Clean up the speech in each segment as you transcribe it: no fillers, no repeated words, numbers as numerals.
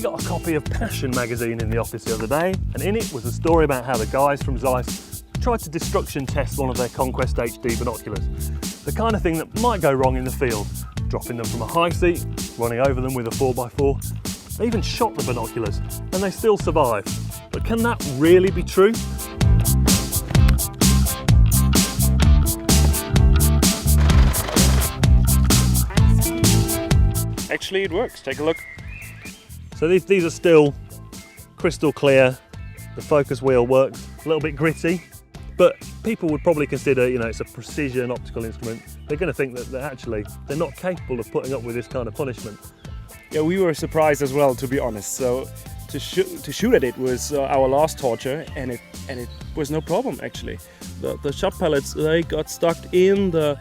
got a copy of Passion magazine in the office the other day, and in it was a story about how the guys from Zeiss tried to destruction test one of their Conquest HD binoculars. The kind of thing that might go wrong in the field, dropping them from a high seat, running over them with a 4x4. They even shot the binoculars, and they still survived. But can that really be true? Actually, it works. Take a look. So these are still crystal clear. The focus wheel works, a little bit gritty, but people would probably consider, you know, it's a precision optical instrument. They're going to think that they're not capable of putting up with this kind of punishment. Yeah, we were surprised as well, to be honest. So to shoot at it was our last torture, and it was no problem actually. The shot pellets, they got stuck in the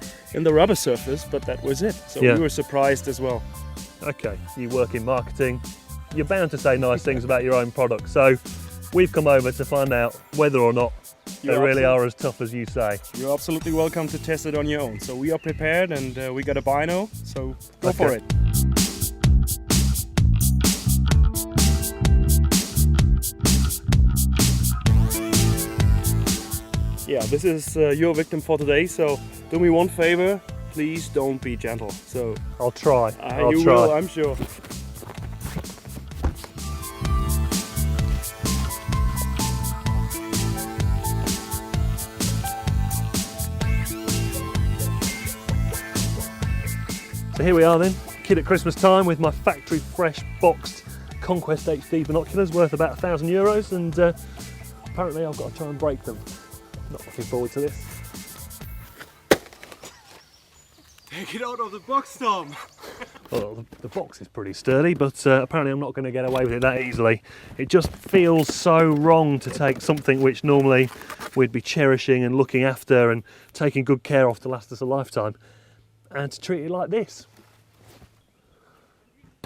rubber surface, but that was it. So yeah. We were surprised as well. Okay, you work in marketing, you're bound to say nice things about your own product. So we've come over to find out whether or not they really are as tough as you say. You're absolutely welcome to test it on your own. So we are prepared, and we got a bino, so go for it. Yeah, this is your victim for today, so do me one favor, please don't be gentle. So I'll try. You will, I'm sure. So here we are then, kid at Christmas time with my factory fresh boxed Conquest HD binoculars worth about €1,000, and apparently I've got to try and break them. Not looking forward to this. Take it out of the box, Tom! Well, the box is pretty sturdy, but apparently I'm not going to get away with it that easily. It just feels so wrong to take something which normally we'd be cherishing and looking after and taking good care of to last us a lifetime, and to treat it like this.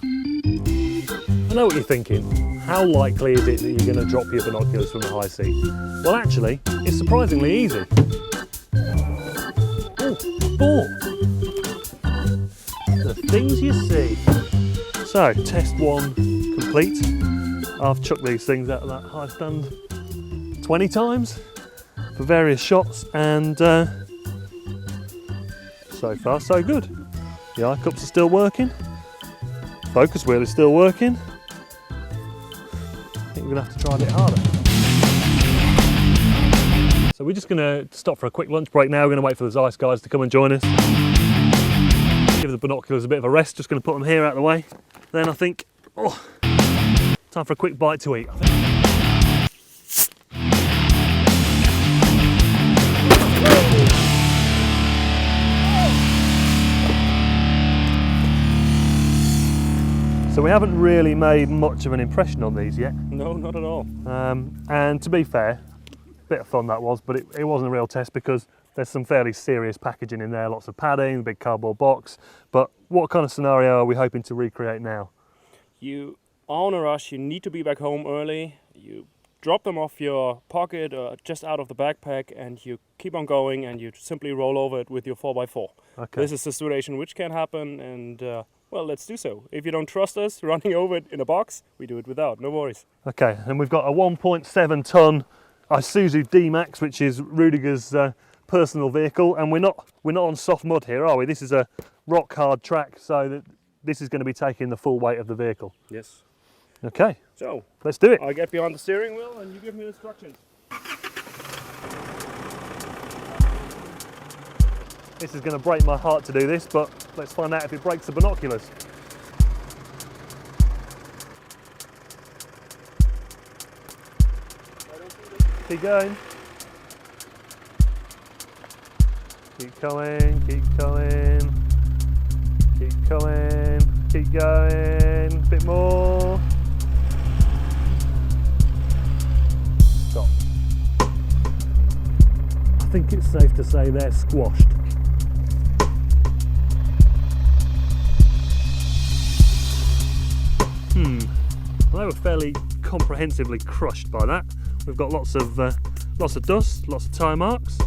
I know what you're thinking. How likely is it that you're going to drop your binoculars from the high seat? Well, actually, it's surprisingly easy. Oh, ball. The things you see. So, test one complete. I've chucked these things out of that high stand 20 times for various shots, and so far so good. The eye cups are still working. Focus wheel is still working. I think we're going to have to try a bit harder. So we're just going to stop for a quick lunch break now. We're going to wait for the Zeiss guys to come and join us. Give the binoculars a bit of a rest. Just going to put them here out of the way. Then I think, time for a quick bite to eat, I think. So we haven't really made much of an impression on these yet. No, not at all. And to be fair, a bit of fun that was, but it wasn't a real test because there's some fairly serious packaging in there, lots of padding, big cardboard box. But what kind of scenario are we hoping to recreate now? You are on a rush, you need to be back home early, you drop them off your pocket or just out of the backpack, and you keep on going, and you simply roll over it with your 4x4. Okay. This is the situation which can happen, and well, let's do so. If you don't trust us running over it in a box, we do it without, no worries. Okay, and we've got a 1.7 ton Isuzu D-Max, which is Rudiger's personal vehicle, and we're not on soft mud here, are we? This is a rock hard track, so this is going to be taking the full weight of the vehicle. Yes. Okay, so let's do it. I'll get behind the steering wheel and you give me instructions. This is going to break my heart to do this, but let's find out if it breaks the binoculars. Keep going. Keep going, keep going. Keep going, keep going. A bit more. Stop. I think it's safe to say they're squashed. Well, they were fairly comprehensively crushed by that. We've got lots of dust, lots of tire marks,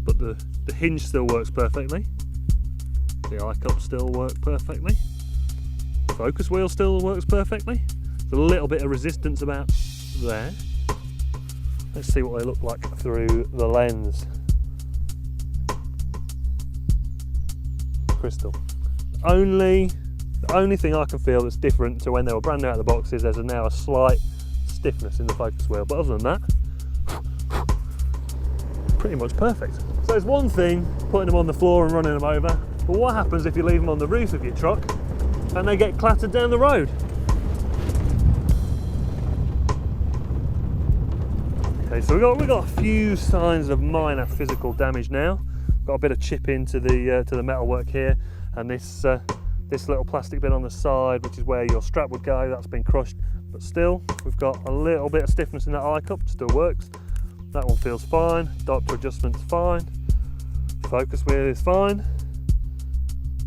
but the hinge still works perfectly. The eye cup still works perfectly. Focus wheel still works perfectly. a little bit of resistance about there. Let's see what they look like through the lens. Crystal. The only thing I can feel that's different to when they were brand new out of the box is there's now a slight stiffness in the focus wheel, but other than that, pretty much perfect. So there's one thing putting them on the floor and running them over, but what happens if you leave them on the roof of your truck and they get clattered down the road? Okay, so we've got a few signs of minor physical damage now. Got a bit of chip into the metalwork here, and this little plastic bit on the side, which is where your strap would go, that's been crushed. But still, we've got a little bit of stiffness in that eye cup. Still works. That one feels fine. Diopter adjustment's fine. Focus wheel is fine.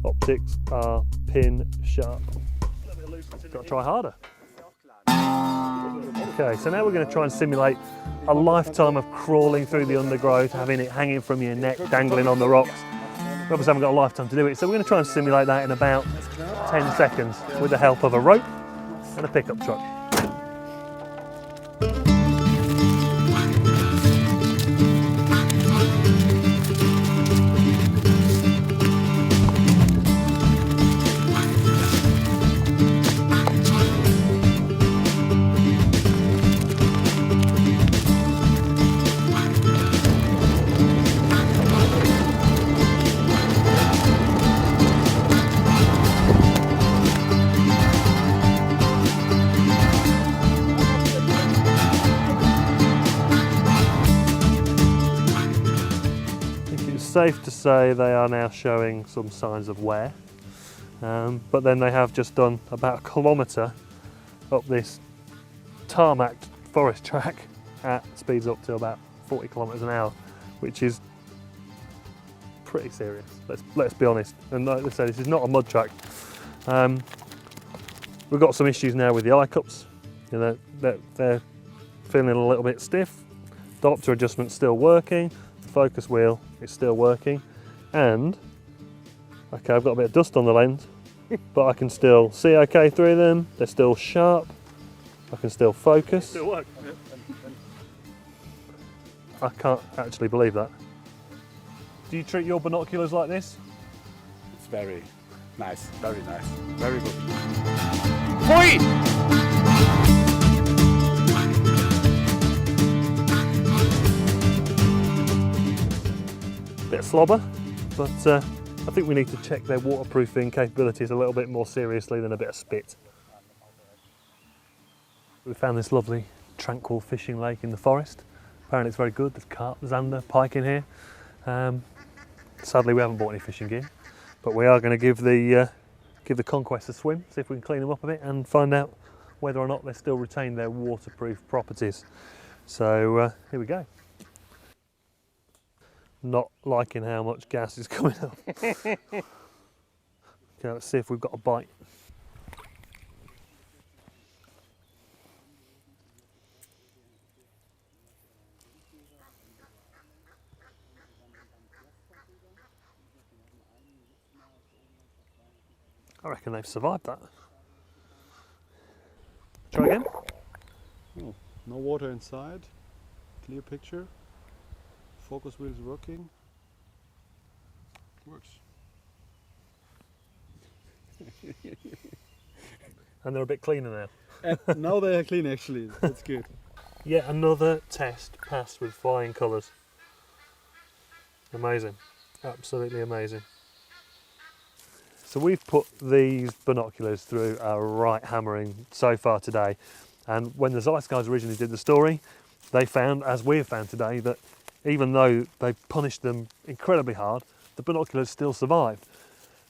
Optics are pin sharp. Got to try harder. Okay, so now we're going to try and simulate a lifetime of crawling through the undergrowth, having it hanging from your neck, dangling on the rocks. We obviously haven't got a lifetime to do it, so we're going to try and simulate that in about 10 seconds with the help of a rope and a pickup truck. Safe to say they are now showing some signs of wear, but then they have just done about 1 kilometre up this tarmacked forest track at speeds up to about 40 kilometres an hour, which is pretty serious, let's be honest. And like I said, this is not a mud track. We've got some issues now with the eye cups. You know, they're feeling a little bit stiff. Diopter adjustment's still working. Focus wheel is still working, and okay, I've got a bit of dust on the lens, but I can still see okay through them. They're still sharp. I can still focus. Still work. I can't actually believe that. Do you treat your binoculars like this? It's very nice, very good. Hoi! Bit of slobber, but I think we need to check their waterproofing capabilities a little bit more seriously than a bit of spit. We found this lovely tranquil fishing lake in the forest. Apparently it's very good. There's carp, zander, pike in here. Sadly we haven't bought any fishing gear, but we are going to give the Conquest a swim, see if we can clean them up a bit and find out whether or not they still retain their waterproof properties. So here we go. Not liking how much gas is coming up. Okay, let's see if we've got a bite. I reckon they've survived that. Try again. Oh, no water inside, clear picture. Focus wheel is working. Works. And they're a bit cleaner now. Now they are clean actually, that's good. Yet another test passed with flying colours. Amazing, absolutely amazing. So we've put these binoculars through a right hammering so far today, and when the Zeiss guys originally did the story, they found, as we've found today, that even though they punished them incredibly hard, the binoculars still survived.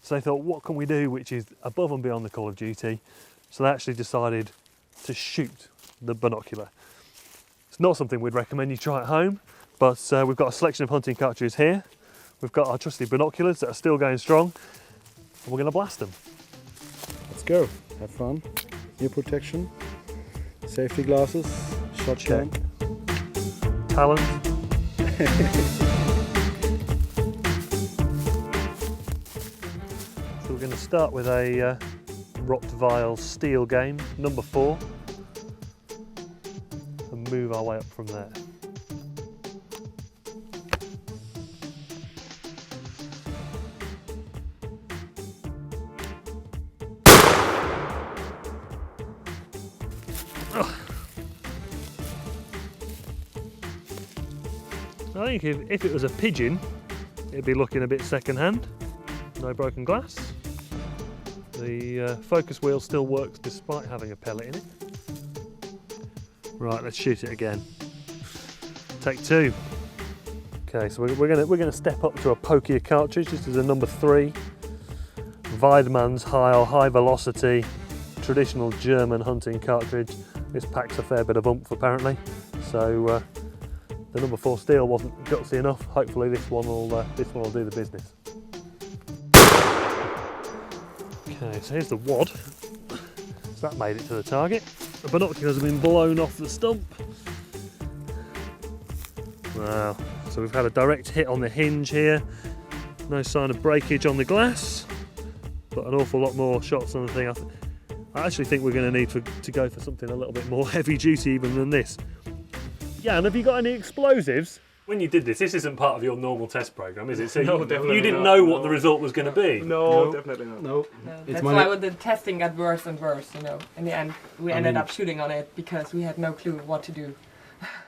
So they thought, what can we do which is above and beyond the Call of Duty? So they actually decided to shoot the binocular. It's not something we'd recommend you try at home, but we've got a selection of hunting cartridges here. We've got our trusty binoculars that are still going strong, and we're going to blast them. Let's go, have fun. Ear protection, safety glasses, shotgun. Talent. So we're going to start with a Rottweil steel game, number 4. move our way up from there. I think if it was a pigeon, it'd be looking a bit second-hand. No broken glass. The focus wheel still works despite having a pellet in it. Right, let's shoot it again. Take 2. Okay, so we're gonna step up to a pokier cartridge. This is a number 3. Weidmann's high velocity, traditional German hunting cartridge. This packs a fair bit of oomph apparently. So the number 4 steel wasn't gutsy enough. Hopefully this one will do the business. Okay, so here's the wad. So that made it to the target. The binoculars have been blown off the stump. Wow, so we've had a direct hit on the hinge here. No sign of breakage on the glass, but an awful lot more shots on the thing. I actually think we're going to need to go for something a little bit more heavy duty even than this. Yeah, and have you got any explosives? When you did this isn't part of your normal test program, is it? So No, you definitely didn't not. know what the result was going to be? No, definitely not. No. That's why the testing got worse and worse, you know. In the end, we ended up shooting on it because we had no clue what to do.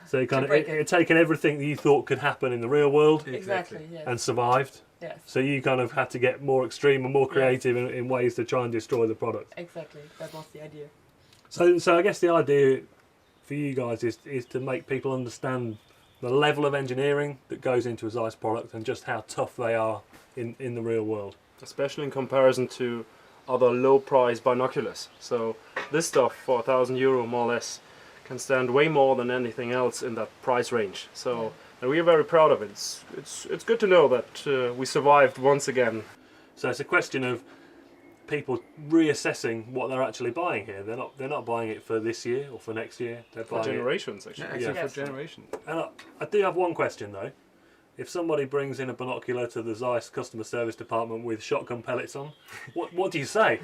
So it had taken everything that you thought could happen in the real world Exactly, yes. and survived. Yes, So you kind of had to get more extreme and more creative in ways to try and destroy the product. exactly. That was the idea. So I guess the idea for you guys is to make people understand the level of engineering that goes into a Zeiss product and just how tough they are in the real world. Especially in comparison to other low-price binoculars. So this stuff for €1,000 more or less can stand way more than anything else in that price range. So and we are very proud of it. It's good to know that we survived once again. So it's a question of people reassessing what they're actually buying here. They're not buying it for this year or for next year. They're For buying generations, actually. Yeah. Yes. For generation. it. And I do have one question though. If somebody brings in a binocular to the Zeiss customer service department with shotgun pellets on, what do you say?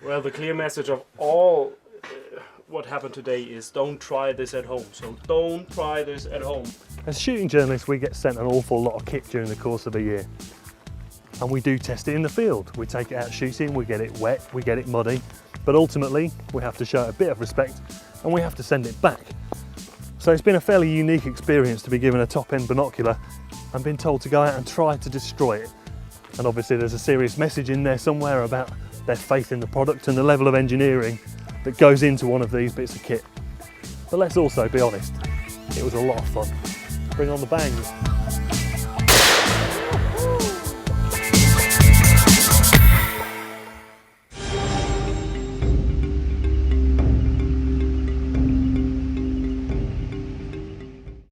Well, the clear message of all what happened today is don't try this at home. So don't try this at home. As shooting journalists, we get sent an awful lot of kit during the course of a year. And we do test it in the field. We take it out shooting, we get it wet, we get it muddy, but ultimately we have to show it a bit of respect and we have to send it back. So it's been a fairly unique experience to be given a top-end binocular and been told to go out and try to destroy it. And obviously there's a serious message in there somewhere about their faith in the product and the level of engineering that goes into one of these bits of kit. But let's also be honest, it was a lot of fun. Bring on the bangs.